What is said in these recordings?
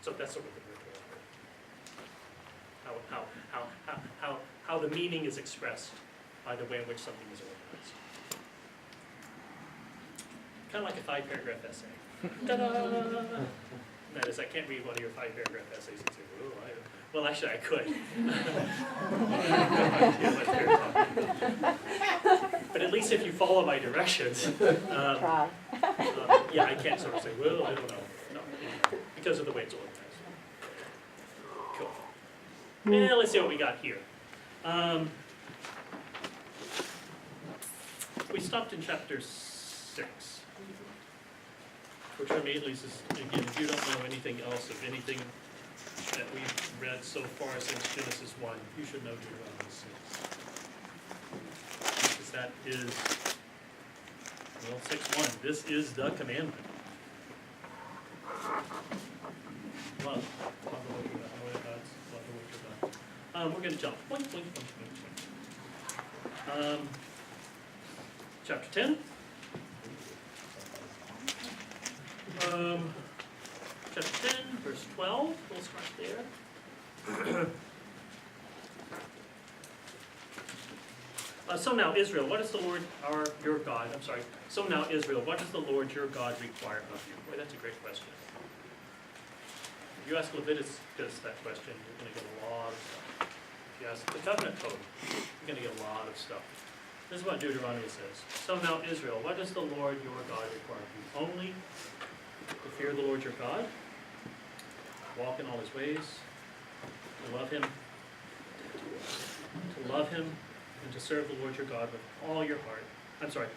So that's sort of the how the meaning is expressed by the way in which something is organized. Kind of like a 5-paragraph essay. Ta-da! That is, I can't read one of your 5-paragraph essays and say, well, actually I could. But at least if you follow my directions, yeah, I can't sort of say, well, I don't know. No, because of the way it's organized. Cool. And let's see what we got here. We stopped in chapter 6, which immediately says, again, if you don't know anything else of anything that we've read so far since Genesis 1, you should know Deuteronomy 6. Because that is, well, 6:1. This is the commandment. Love the Lord your God. Love the Lord your God. We're going to jump. Blink, blink, blink, blink, blink. Chapter 10. Chapter 10, verse 12. We'll start there. So now, Israel, what does the Lord your God, so now, Israel, what does the Lord your God require of you? Boy, that's a great question. If you ask Leviticus that question, you're going to get a lot of stuff. If you ask the covenant code, you're going to get a lot of stuff. This is what Deuteronomy says. So now, Israel, what does the Lord your God require of you? Only to fear the Lord your God, walk in all his ways, to love him, and to serve the Lord your God with all your heart,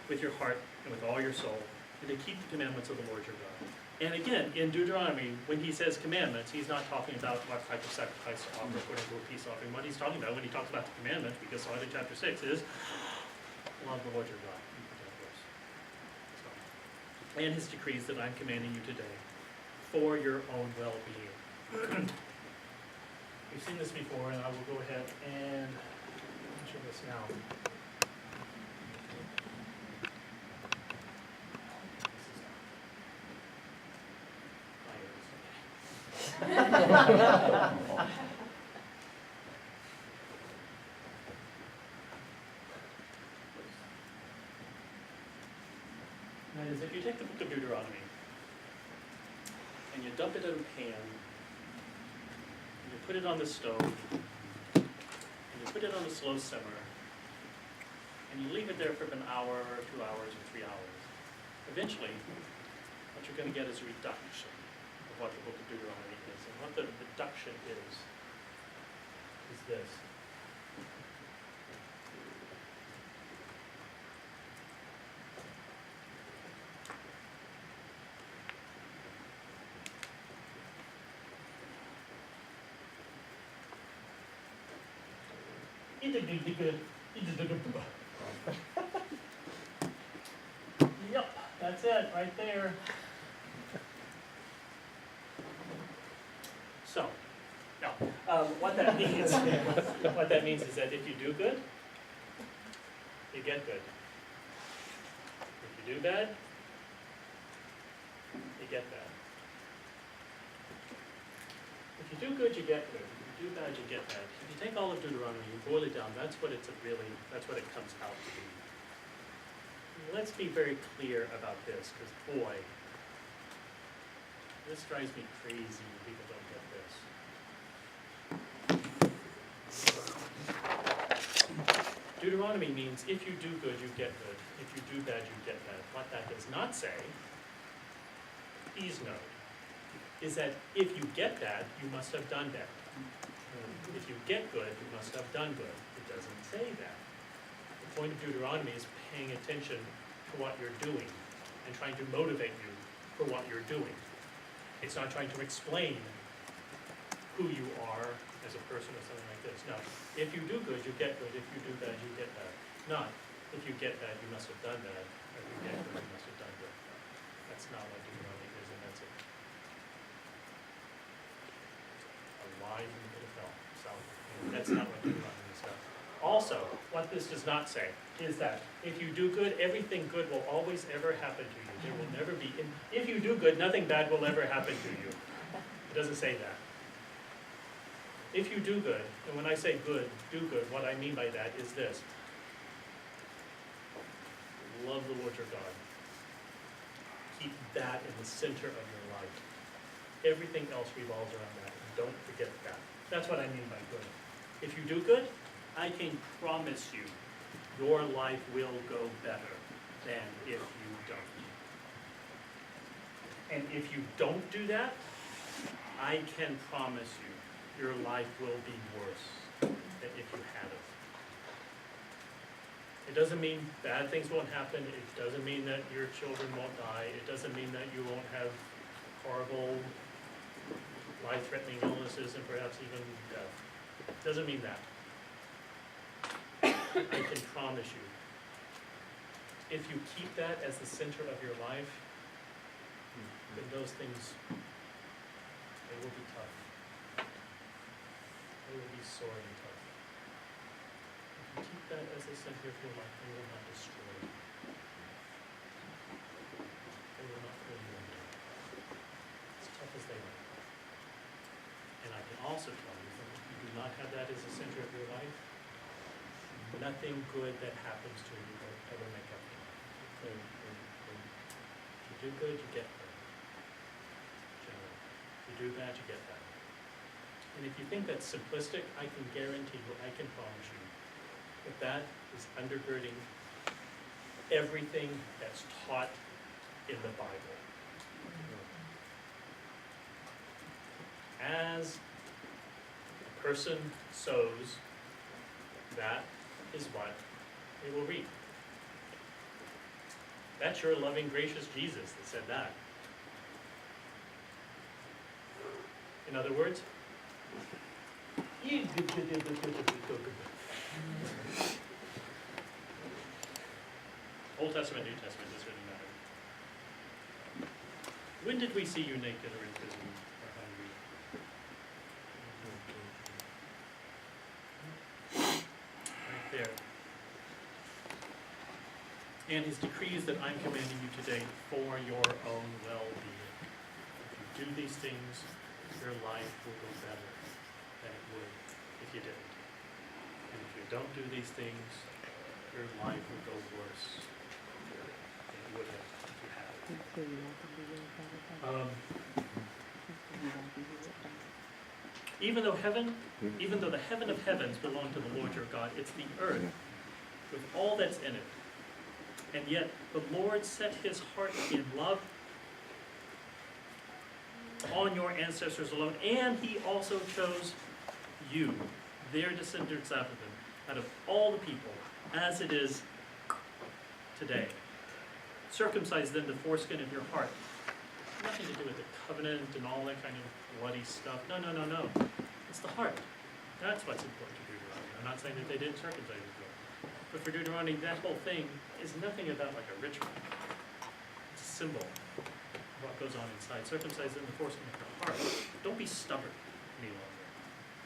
with your heart and with all your soul, and to keep the commandments of the Lord your God. And again, in Deuteronomy, when he says commandments, he's not talking about what type of sacrifice to offer according to a peace offering. What he's talking about when he talks about the commandments, because so in chapter 6 is, love the Lord your God. And his decrees that I'm commanding you today for your own well-being. We've seen this before, and I will go ahead and show this now. That is, if you take the book of Deuteronomy and you dump it in a pan, and you put it on the stove, and you put it on a slow simmer, and you leave it there for an hour, or 2 hours, or 3 hours, eventually, what you're going to get is a reduction of what the book of Deuteronomy is. And what the reduction is this. Yep, that's it right there. So, now, what that means is that if you do good, you get good. If you do bad, you get bad. If you do good, you get good. If you do bad, you get bad. If you take all of Deuteronomy, you boil it down, that's what it comes out to be. Let's be very clear about this, because boy, this drives me crazy when people don't get this. Deuteronomy means if you do good, you get good. If you do bad, you get bad. What that does not say, please note, is that if you get bad, you must have done bad. If you get good, you must have done good. It doesn't say that. The point of Deuteronomy is paying attention to what you're doing and trying to motivate you for what you're doing. It's not trying to explain who you are as a person or something like this. No, if you do good, you get good. If you do bad, you get bad. Not, if you get bad, you must have done bad. Or if you get good, you must have done good. That's not what Deuteronomy is, and that's a lie from the pit of hell. So, that's not what Deuteronomy is about. Also, what this does not say is that if you do good, everything good will always ever happen to you. There will never be, if you do good, nothing bad will ever happen to you. doesn't say that. If you do good, and when I say good, do good, what I mean by that is this. Love the Lord your God. Keep that in the center of your life. Everything else revolves around that, and don't forget that. That's what I mean by good. If you do good, I can promise you, your life will go better than if you don't. And if you don't do that, I can promise you, your life will be worse than if you had it. It doesn't mean bad things won't happen. It doesn't mean that your children won't die. It doesn't mean that you won't have horrible, life-threatening illnesses and perhaps even death. It doesn't mean that. I can promise you, if you keep that as the center of your life, then those things, they will be tough. They will be sore and tough. If you keep that as the center of your life, they will not destroy you. They will not pull you under. As tough as they are. And I can also tell you that if you do not have that as the center of your life, nothing good that happens to you will ever make up for it. If you do good, you get good. Generally. If you do bad, you get bad. And if you think that's simplistic, I can guarantee you, I can promise you, that that is undergirding everything that's taught in the Bible. As a person sows, that is what they will reap. That's your loving, gracious Jesus that said that. In other words, Old Testament, New Testament, doesn't really matter. When did we see you naked or in prison or hungry? Right there. And his decrees that I'm commanding you today for your own well-being. If you do these things, your life will go better than it would if you didn't. And if you don't do these things, your life will go worse than it would have if you had it. Even though the heaven of heavens belong to the Lord your God, it's the earth with all that's in it. And yet the Lord set his heart in love on your ancestors alone, and he also chose you, their descendants after them, out of all the people, as it is today. Circumcise then the foreskin of your heart. Nothing to do with the covenant and all that kind of bloody stuff. No. It's the heart. That's what's important to Deuteronomy. I'm not saying that they didn't circumcise it. But for Deuteronomy, that whole thing is nothing about like a ritual. It's a symbol of what goes on inside. Circumcise in the foreskin of your heart. Don't be stubborn any longer.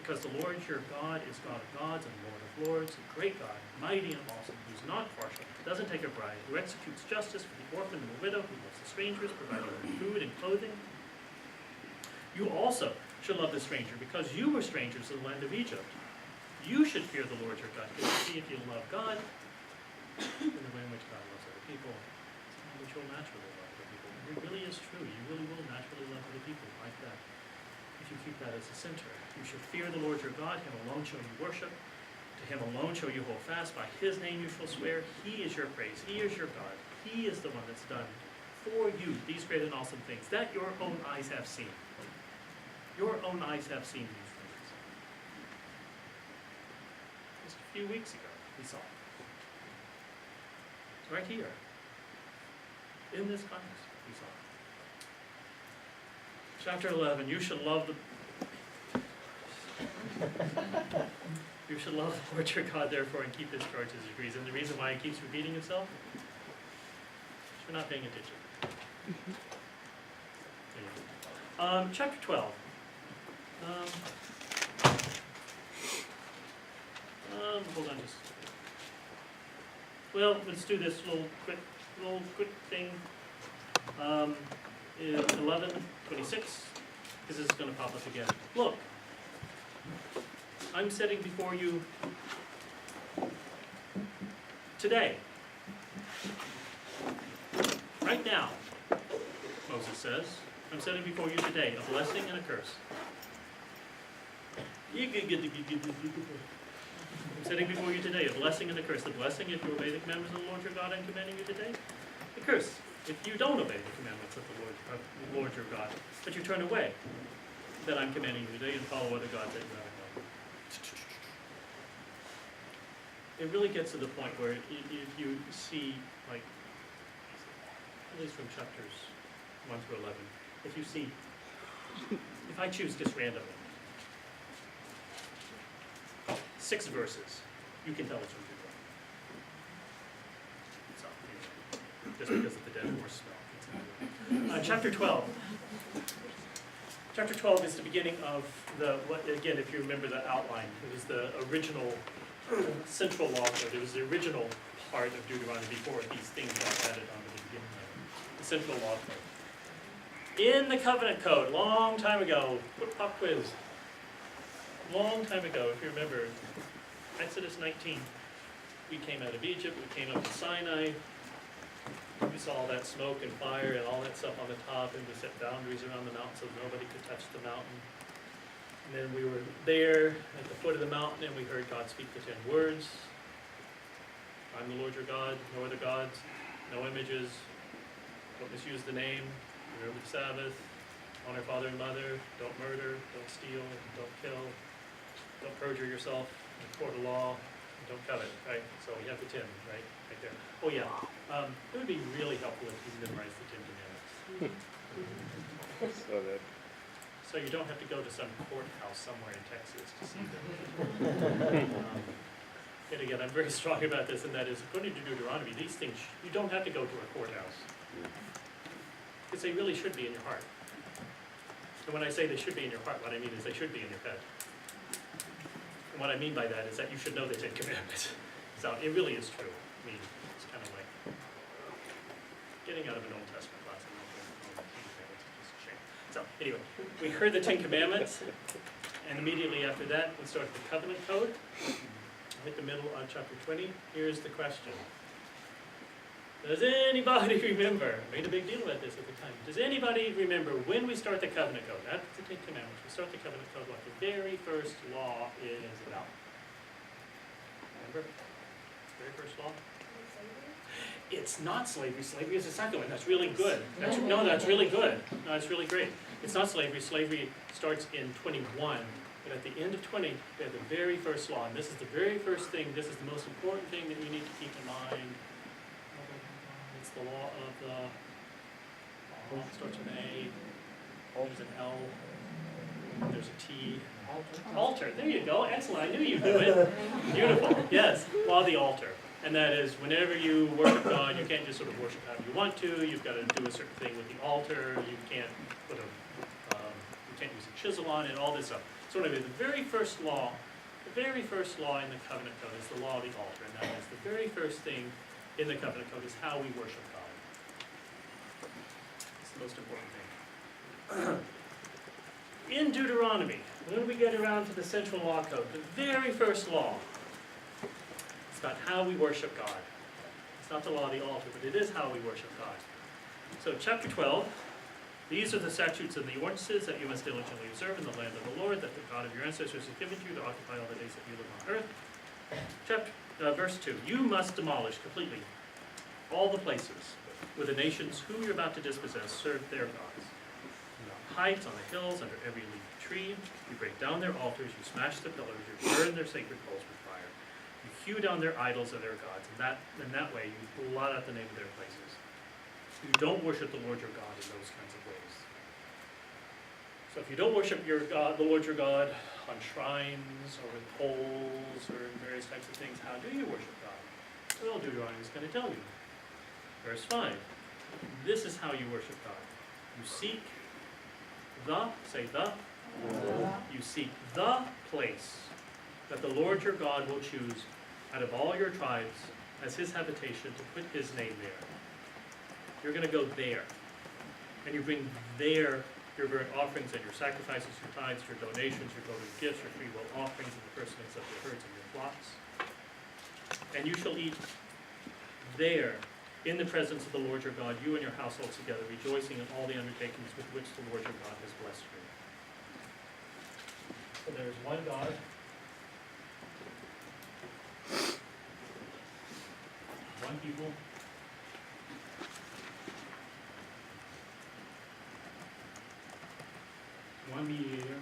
Because the Lord your God is God of gods and Lord of lords, a great God, mighty and awesome, who's not partial, doesn't take a bribe, who executes justice for the orphan and the widow, who loves the strangers, providing them food and clothing. You also should love the stranger, because you were strangers in the land of Egypt. You should fear the Lord your God, because see if you love God in the way in which God loves other people, it's how which you'll naturally love other people. And it really is true. You really will naturally love other people like that. If you keep that as a center. You should fear the Lord your God. Him alone shall you worship. To him alone shall you hold fast. By his name you shall swear. He is your praise. He is your God. He is the one that's done for you these great and awesome things that your own eyes have seen. Your own eyes have seen these things. Just a few weeks ago, we saw it. Right here. In this context, we saw it. Chapter 11, you should love the Lord your God, therefore, and keep his charges and decrees. And the reason why it keeps repeating itself is you're not paying attention. Anyway. Chapter 12. Hold on just. Well, let's do this little quick thing. 11:26. because this is going to pop up again. Look, I'm setting before you today, right now, Moses says, I'm setting before you today a blessing and a curse. I'm setting before you today a blessing and a curse. The blessing if you obey the commandments of the Lord your God I'm commanding you today. The curse if you don't obey the commandments of the Lord your God, but you turn away that I'm commanding you today and follow other gods that you haven't known. It really gets to the point where if you see, like, at least from chapters 1 through 11, if you see, if I choose just randomly, 6 verses, you can tell it's from Deuteronomy. So, just because of the dead horse smell. Chapter 12. Chapter 12 is the beginning of again, if you remember the outline, it was the original central law code. It was the original part of Deuteronomy before these things got added on to the beginning of it. The central law code. In the covenant code, long time ago, pop quiz. Long time ago, if you remember, Exodus 19, we came out of Egypt, we came up to Sinai, we saw all that smoke and fire and all that stuff on the top, and we set boundaries around the mountain so nobody could touch the mountain. And then we were there at the foot of the mountain and we heard God speak the 10 words. I'm the Lord your God, no other gods, no images, don't misuse the name, remember the Sabbath, honor father and mother, don't murder, don't steal, don't kill, don't perjure yourself in a court of law, don't covet, right? So we have the 10, right there. Oh yeah, it would be really helpful if you memorized the 10 Commandments. So you don't have to go to some courthouse somewhere in Texas to see them. And again, I'm very strong about this, and that is, according to Deuteronomy, these things, you don't have to go to a courthouse. Because they really should be in your heart. And when I say they should be in your heart, what I mean is they should be in your head. And what I mean by that is that you should know the 10 Commandments. So it really is true. I mean, it's kind of like getting out of an Old Testament class. So anyway, we heard the 10 Commandments, and immediately after that, we started the covenant code. Hit the middle on chapter 20. Here's the question. Does anybody remember? I made a big deal about this at the time. Does anybody remember when we start the covenant code? That's the 10 Commandments. We start the covenant code what the very first law is about. Remember? The very first law? It's not slavery. Slavery is the second one. That's really good. That's really good. No, that's really great. It's not slavery. Slavery starts in 21. But at the end of 20, we have the very first law. And this is the very first thing. This is the most important thing that we need to keep in mind. It's the law of the... It starts with an A. There's an L. There's a T. Altar. There you go. Excellent. I knew you'd do it. Beautiful. Yes. Law of the altar. And that is, whenever you worship God, you can't just sort of worship however you want to. You've got to do a certain thing with the altar. You can't put you can't use a chisel on it. All this stuff. So anyway, the very first law in the covenant code is the law of the altar, and that is the very first thing in the covenant code is how we worship God. It's the most important thing. In Deuteronomy, when we get around to the central law code, the very first law. About how we worship God. It's not the law of the altar, but it is how we worship God. So chapter 12, these are the statutes and the ordinances that you must diligently observe in the land of the Lord, that the God of your ancestors has given to you to occupy all the days that you live on earth. Verse 2, you must demolish completely all the places where the nations whom you're about to dispossess serve their gods. On the heights, on the hills, under every leafy tree, you break down their altars, you smash the pillars, you burn their sacred poles with fire. You hew down their idols and their gods, and that way you blot out the name of their places. You don't worship the Lord your God in those kinds of ways. So if you don't worship your God, the Lord your God on shrines or with poles or in various types of things, how do you worship God? Well, Deuteronomy is going to tell you. Verse 5. This is how you worship God. You seek you seek the place that the Lord your God will choose out of all your tribes as his habitation to put his name there. You're going to go there. And you bring there your burnt offerings and your sacrifices, your tithes, your donations, your total gifts, your freewill offerings, and the firstlings of your herds and your flocks. And you shall eat there in the presence of the Lord your God, you and your households together, rejoicing in all the undertakings with which the Lord your God has blessed you. So there is one God, one people, one mediator.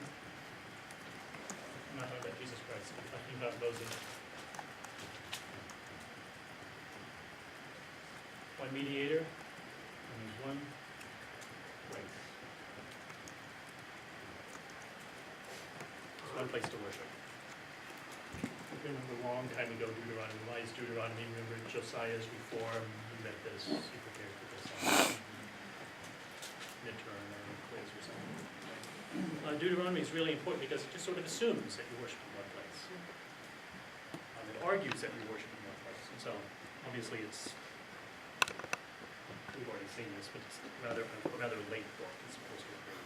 I'm not talking about Jesus Christ, I'm talking about Moses. One mediator, and there's one place. There's one place to worship. I remember a long time ago, Deuteronomy. Why is Deuteronomy? Remember Josiah's reform, he meant this, he prepared for this midterm or quiz or something. Deuteronomy is really important because it just sort of assumes that you worship in one place. It argues that you worship in one place. And so, obviously it's, we've already seen this, but it's a rather late book as opposed to a very.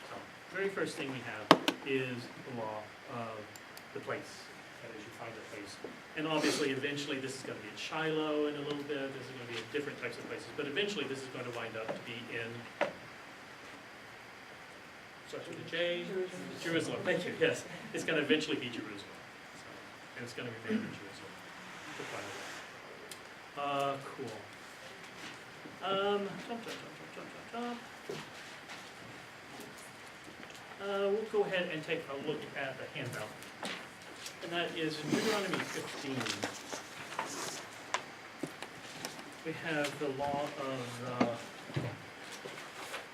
So, very first thing we have is the law of the place. That is, you find a place. And obviously, eventually, this is going to be at Shiloh in a little bit. This is going to be at different types of places. But eventually, this is going to wind up to be in, starts with a J, Jerusalem. Thank you, yes. It's going to eventually be Jerusalem. So, and it's going to remain in Jerusalem for quite a while. Cool. We'll go ahead and take a look at the handout. And that is in Deuteronomy 15. We have the law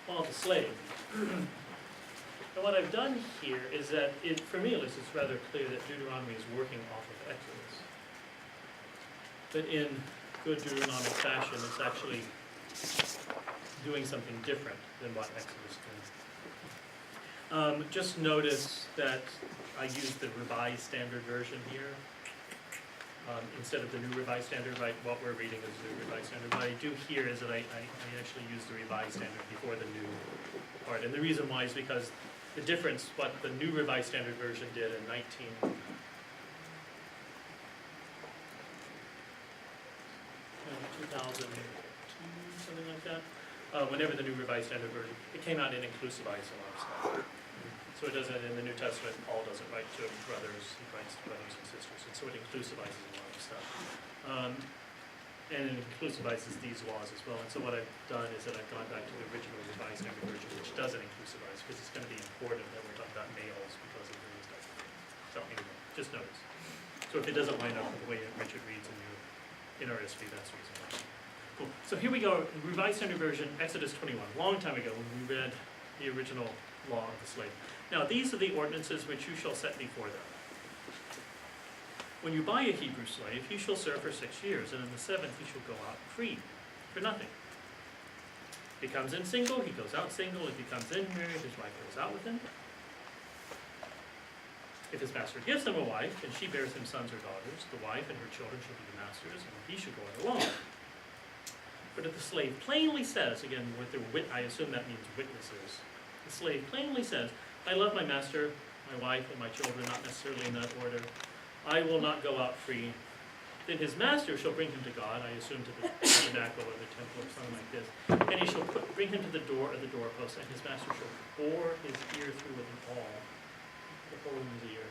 of the slave. And what I've done here is that, for me at least, it's rather clear that Deuteronomy is working off of Exodus. But in good Deuteronomic fashion, it's actually doing something different than what Exodus did. Just notice that I used the Revised Standard Version here instead of the New Revised Standard. Right, what we're reading is the Revised Standard. What I do here is that I actually use the Revised Standard before the new part. And the reason why is because the difference, what the New Revised Standard Version did in 2002, something like that. Whenever the New Revised Standard Version, it came out and inclusivized a lot of stuff. So it doesn't, in the New Testament, Paul doesn't write to brothers, he writes to brothers and sisters, and so it inclusivizes a lot of stuff. And it inclusivizes these laws as well, and so what I've done is that I've gone back to the original Revised Standard Version, which doesn't inclusivize, because it's going to be important that we're talking about males because of various types of things. So anyway, just notice. So if it doesn't line up with the way Richard reads in RSV, that's the reason why. Cool. So here we go, Revised Standard Version, Exodus 21, long time ago when we read the original law of the slave. Now these are the ordinances which you shall set before them. When you buy a Hebrew slave, he shall serve for 6 years, and in the 7th he shall go out free, for nothing. If he comes in single, he goes out single. If he comes in married, his wife goes out with him. If his master gives him a wife, and she bears him sons or daughters, the wife and her children shall be the master's, and he should go out alone. But if the slave plainly says, again, I assume that means witnesses, the slave plainly says, I love my master, my wife, and my children, not necessarily in that order. I will not go out free. Then his master shall bring him to God, I assume to the tabernacle or the temple or something like this, and he shall bring him to the door of the doorpost, and his master shall bore his ear through with an awl, the hole in his ear,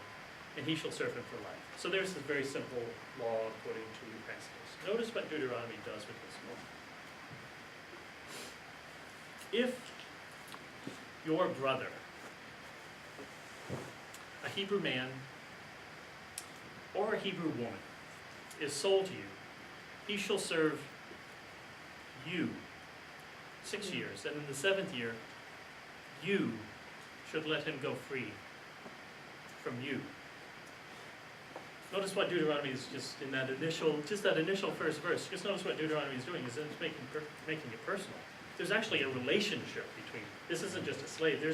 and he shall serve him for life. So there's this very simple law according to Exodus. Notice what Deuteronomy does with this law. If your brother, a Hebrew man or a Hebrew woman, is sold to you, he shall serve you 6 years, and in the 7th year, you should let him go free from you. Notice what Deuteronomy is just in that initial first verse. Just notice what Deuteronomy is doing is it's making it personal. There's actually a relationship between, this isn't just a slave, there's